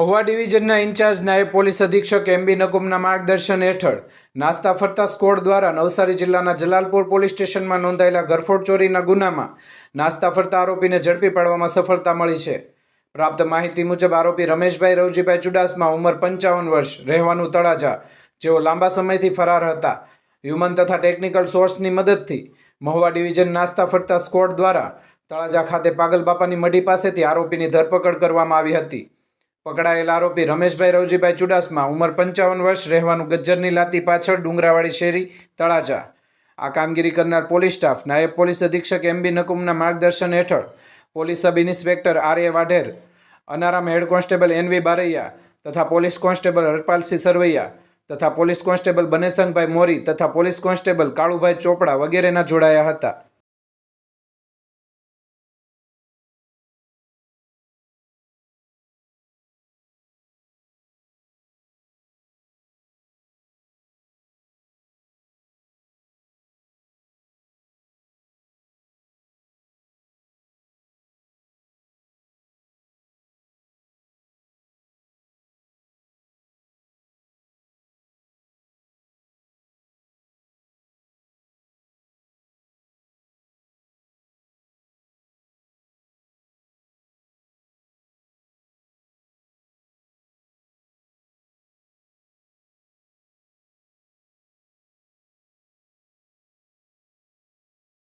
Mahuva ડિવિઝનના in charge નાયબ police અધિક્ષક MB નકુમના માર્ગદર્શન હેઠળ નાસ્તા ફરતા સ્ક્વોડ દ્વારા નવસારી જિલ્લાના જલાલપુર પોલીસ સ્ટેશનમાં નોંધાયેલા ઘરફોડ ચોરીના ગુનામાં નાસ્તા ફરતા આરોપીને ઝડપી પાડવામાં સફળતા મળી છે। પ્રાપ્ત માહિતી મુજબ આરોપી રમેશભાઈ રવજીભાઈ ચુડાસમા ઉંમર 55 વર્ષ, રહેવાનું તળાજા, જેઓ લાંબા સમયથી ફરાર હતા। હ્યુમન તથા ટેકનિકલ સોર્સની મદદથી મહુવા ડિવિઝન નાસ્તા ફરતા સ્ક્વોડ દ્વારા તળાજા ખાતે પાગલ બાપાની મઢી પાસેથી આરોપીની ધરપકડ કરવામાં આવી હતી। પકડાયેલ આરોપી રમેશભાઈ રવજીભાઈ ચુડાસમા ઉંમર 55 વર્ષ, રહેવાનું ગજ્જરની લાતી પાછળ, ડુંગરાવાડી શેરી, તળાજા। આ કામગીરી કરનાર પોલીસ સ્ટાફ નાયબ પોલીસ અધિક્ષક એમબી નકુમના માર્ગદર્શન હેઠળ police sub inspector RA. Vadher, Anaram head constable NV. Baraiya તથા પોલીસ કોન્સ્ટેબલ હરપાલસિંહ સરવૈયા તથા પોલીસ કોન્સ્ટેબલ બનેશંગભાઈ મોરી તથા પોલીસ કોન્સ્ટેબલ કાળુભાઈ ચોપડા વગેરેના જોડાયા હતા।